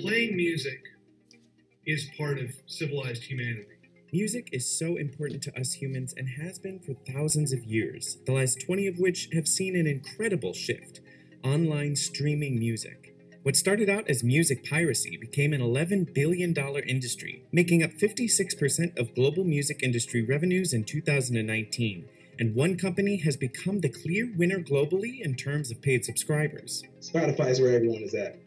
playing music is part of civilized humanity. Music is so important to us humans and has been for thousands of years, the last 20 of which have seen an incredible shift: online streaming music. What started out as music piracy became an $11 billion industry, making up 56% of global music industry revenues in 2019, and one company has become the clear winner globally in terms of paid subscribers. Spotify is where everyone is at.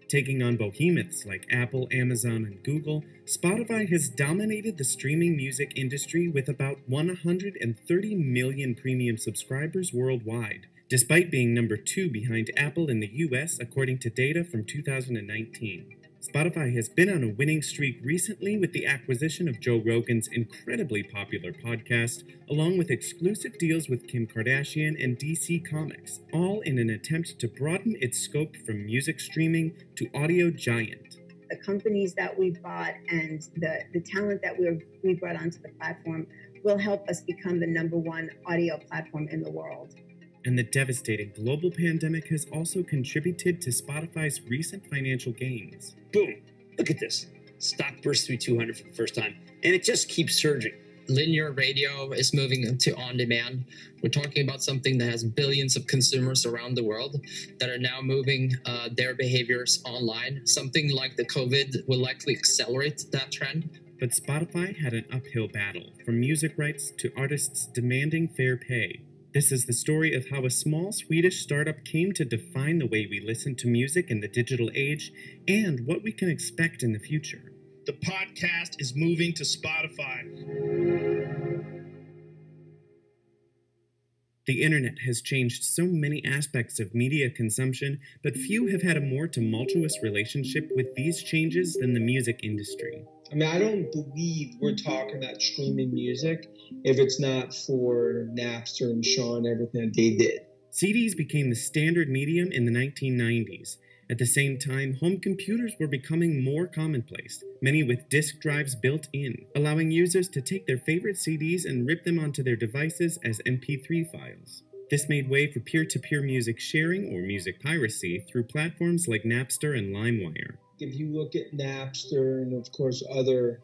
Taking on behemoths like Apple, Amazon, and Google, Spotify has dominated the streaming music industry with about 130 million premium subscribers worldwide, despite being number 2 behind Apple in the US according to data from 2019. Spotify has been on a winning streak recently with the acquisition of Joe Rogan's incredibly popular podcast, along with exclusive deals with Kim Kardashian and DC Comics, all in an attempt to broaden its scope from music streaming to audio giant. The companies that we bought and the talent that we brought onto the platform will help us become the #1 audio platform in the world. And the devastating global pandemic has also contributed to Spotify's recent financial gains. Boom! Look at this. Stock burst through 200 for the first time, and it just keeps surging. Linear radio is moving to on-demand. We're talking about something that has billions of consumers around the world that are now moving their behaviors online. Something like the COVID will likely accelerate that trend. But Spotify had an uphill battle, from music rights to artists demanding fair pay. This is the story of how a small Swedish startup came to define the way we listen to music in the digital age and what we can expect in the future. The podcast is moving to Spotify. The internet has changed so many aspects of media consumption, but few have had a more tumultuous relationship with these changes than the music industry. I mean, I don't believe we're talking about streaming music if it's not for Napster and Shaw and everything that they did. CDs became the standard medium in the 1990s. At the same time, home computers were becoming more commonplace, many with disk drives built in, allowing users to take their favorite CDs and rip them onto their devices as MP3 files. This made way for peer-to-peer music sharing or music piracy through platforms like Napster and LimeWire. If you look at Napster and, of course, other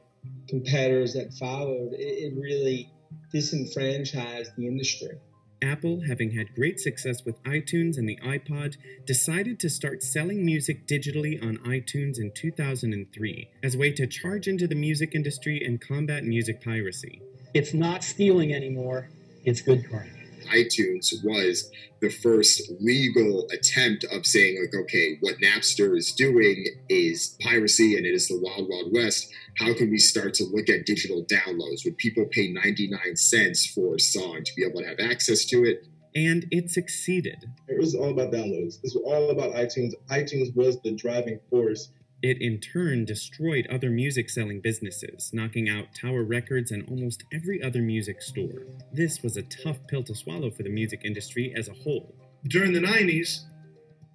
competitors that followed, it really disenfranchised the industry. Apple, having had great success with iTunes and the iPod, decided to start selling music digitally on iTunes in 2003 as a way to charge into the music industry and combat music piracy. It's not stealing anymore, it's good karma. iTunes was the first legal attempt of saying, like, okay, what Napster is doing is piracy and it is the wild, wild west. How can we start to look at digital downloads? Would people pay 99 cents for a song to be able to have access to it? And it succeeded. It was all about downloads. This was all about iTunes. iTunes was the driving force. It in turn destroyed other music-selling businesses, knocking out Tower Records and almost every other music store. This was a tough pill to swallow for the music industry as a whole. During the 90s,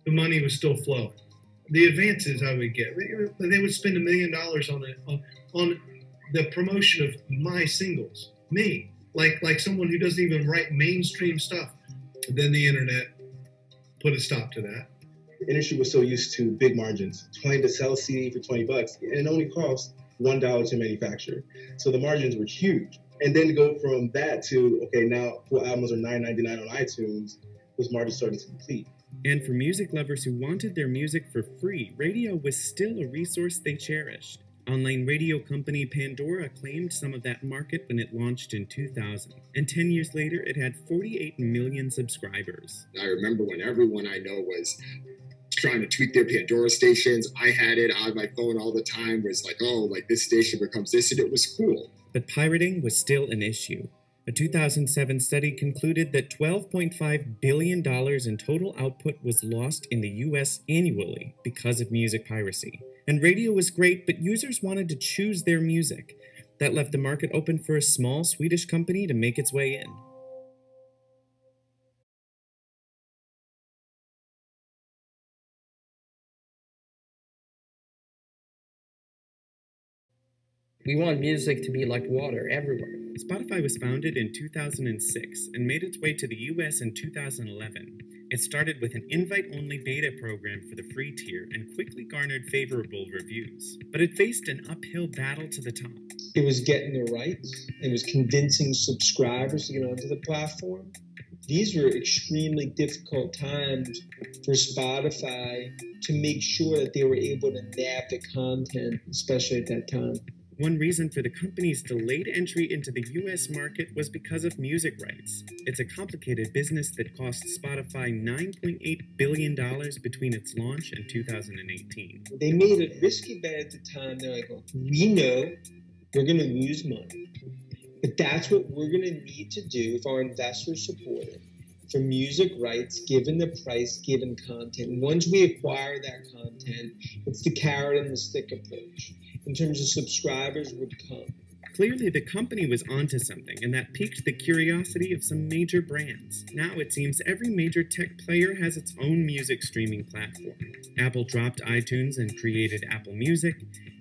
the money was still flowing. The advances I would get, they would spend $1 million on the promotion of my singles, me, like someone who doesn't even write mainstream stuff. Then the internet put a stop to that. The industry was so used to big margins, trying to sell a CD for $20, and it only cost $1 to manufacture. So the margins were huge. And then to go from that to, okay, now full albums are $9.99 on iTunes, those margins started to deplete. And for music lovers who wanted their music for free, radio was still a resource they cherished. Online radio company Pandora claimed some of that market when it launched in 2000. And 10 years later, it had 48 million subscribers. I remember when everyone I know was trying to tweak their Pandora stations. I had it on my phone all the time, was like, oh, like this station becomes this, and it was cool. But pirating was still an issue. A 2007 study concluded that $12.5 billion in total output was lost in the US annually because of music piracy. And radio was great, but users wanted to choose their music. That left the market open for a small Swedish company to make its way in. We want music to be like water everywhere. Spotify was founded in 2006 and made its way to the US in 2011. It started with an invite-only beta program for the free tier and quickly garnered favorable reviews. But it faced an uphill battle to the top. It was getting the rights. It was convincing subscribers to get onto the platform. These were extremely difficult times for Spotify to make sure that they were able to nab the content, especially at that time. One reason for the company's delayed entry into the US market was because of music rights. It's a complicated business that cost Spotify $9.8 billion between its launch and 2018. They made a risky bet at the time. They're like, well, we know we're going to lose money, but that's what we're going to need to do if our investors support it. For music rights, given the price, given content. Once we acquire that content, it's the carrot and the stick approach. In terms of subscribers would come. Clearly, the company was onto something, and that piqued the curiosity of some major brands. Now it seems every major tech player has its own music streaming platform. Apple dropped iTunes and created Apple Music.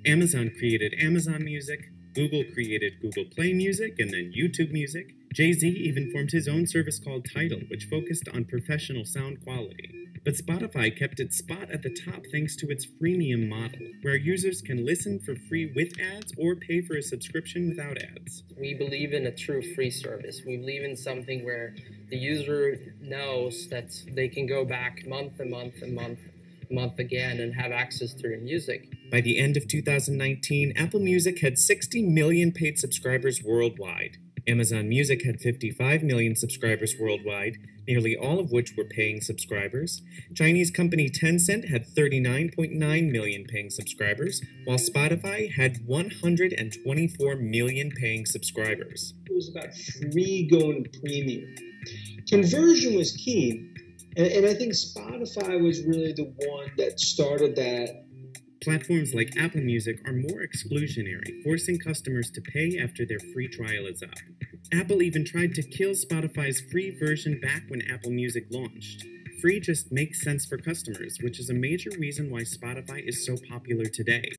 Amazon created Amazon Music. Google created Google Play Music and then YouTube Music. Jay-Z even formed his own service called Tidal, which focused on professional sound quality. But Spotify kept its spot at the top thanks to its freemium model, where users can listen for free with ads or pay for a subscription without ads. We believe in a true free service. We believe in something where the user knows that they can go back month again and have access to their music. By the end of 2019, Apple Music had 60 million paid subscribers worldwide. Amazon Music had 55 million subscribers worldwide, nearly all of which were paying subscribers. Chinese company Tencent had 39.9 million paying subscribers, while Spotify had 124 million paying subscribers. It was about free going to premium. Conversion was key, and I think Spotify was really the one that started that. Platforms like Apple Music are more exclusionary, forcing customers to pay after their free trial is up. Apple even tried to kill Spotify's free version back when Apple Music launched. Free just makes sense for customers, which is a major reason why Spotify is so popular today.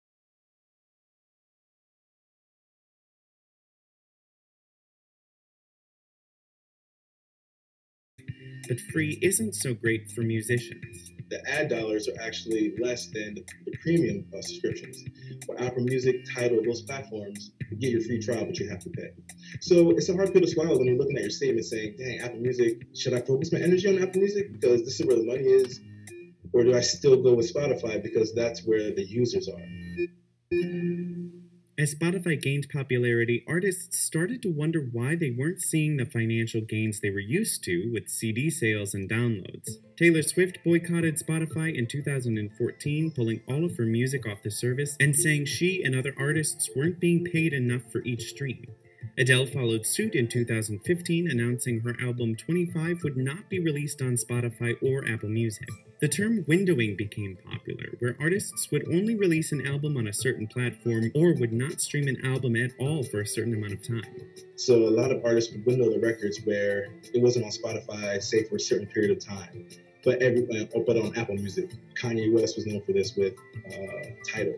But free isn't so great for musicians. The ad dollars are actually less than the premium subscriptions. For Apple Music, Tidal, those platforms, you get your free trial, but you have to pay. So it's a hard pill to swallow when you're looking at your statement saying, dang, Apple Music, should I focus my energy on Apple Music because this is where the money is? Or do I still go with Spotify because that's where the users are? As Spotify gained popularity, artists started to wonder why they weren't seeing the financial gains they were used to with CD sales and downloads. Taylor Swift boycotted Spotify in 2014, pulling all of her music off the service and saying she and other artists weren't being paid enough for each stream. Adele followed suit in 2015, announcing her album 25 would not be released on Spotify or Apple Music. The term windowing became popular, where artists would only release an album on a certain platform or would not stream an album at all for a certain amount of time. So a lot of artists would window the records where it wasn't on Spotify, say for a certain period of time, but on Apple Music. Kanye West was known for this with Tidal.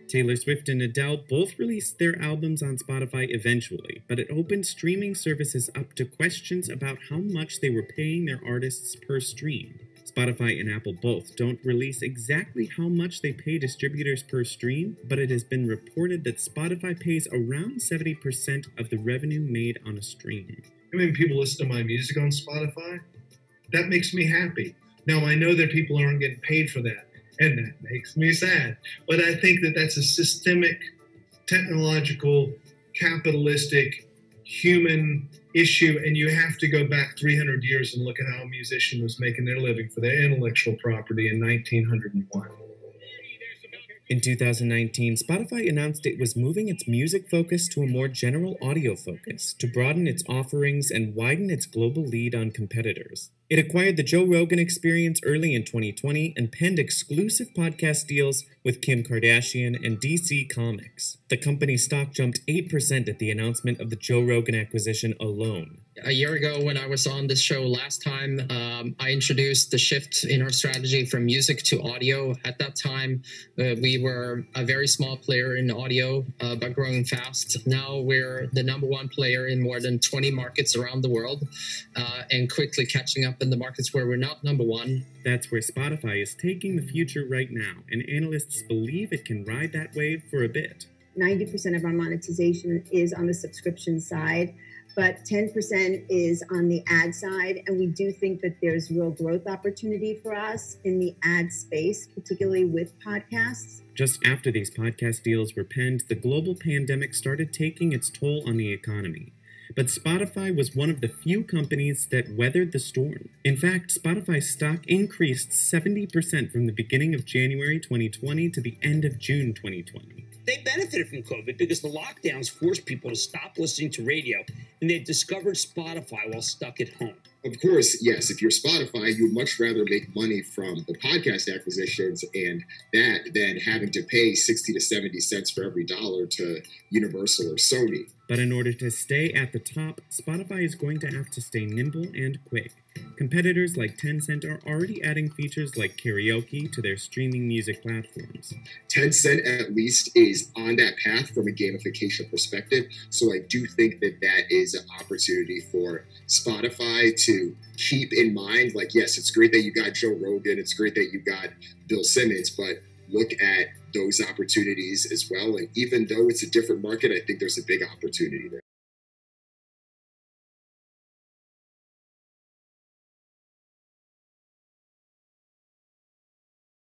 Taylor Swift and Adele both released their albums on Spotify eventually, but it opened streaming services up to questions about how much they were paying their artists per stream. Spotify and Apple both don't release exactly how much they pay distributors per stream, but it has been reported that Spotify pays around 70% of the revenue made on a stream. I mean, people listen to my music on Spotify. That makes me happy. Now, I know that people aren't getting paid for that, and that makes me sad. But I think that that's a systemic, technological, capitalistic, human issue, and you have to go back 300 years and look at how a musician was making their living for their intellectual property in 1901. In 2019, Spotify announced it was moving its music focus to a more general audio focus to broaden its offerings and widen its global lead on competitors. It acquired the Joe Rogan Experience early in 2020 and penned exclusive podcast deals with Kim Kardashian and DC Comics. The company's stock jumped 8% at the announcement of the Joe Rogan acquisition alone. A year ago, when I was on this show last time, I introduced the shift in our strategy from music to audio. At that time, we were a very small player in audio, but growing fast. Now we're the number one player in more than 20 markets around the world, and quickly catching up in the markets where we're not number one. That's where Spotify is taking the future right now, and analysts believe it can ride that wave for a bit. 90% of our monetization is on the subscription side, but 10% is on the ad side. And we do think that there's real growth opportunity for us in the ad space, particularly with podcasts. Just after these podcast deals were penned, the global pandemic started taking its toll on the economy. But Spotify was one of the few companies that weathered the storm. In fact, Spotify's stock increased 70% from the beginning of January 2020 to the end of June 2020. They benefited from COVID because the lockdowns forced people to stop listening to radio, and they discovered Spotify while stuck at home. Of course, yes, if you're Spotify, you would much rather make money from the podcast acquisitions and that than having to pay 60 to 70 cents for every dollar to Universal or Sony. But in order to stay at the top, Spotify is going to have to stay nimble and quick. Competitors like Tencent are already adding features like karaoke to their streaming music platforms. Tencent, at least, is on that path from a gamification perspective. So I do think that that is an opportunity for Spotify to keep in mind. Like, yes, it's great that you got Joe Rogan. It's great that you got Bill Simmons, but look at those opportunities as well. And even though it's a different market, I think there's a big opportunity there.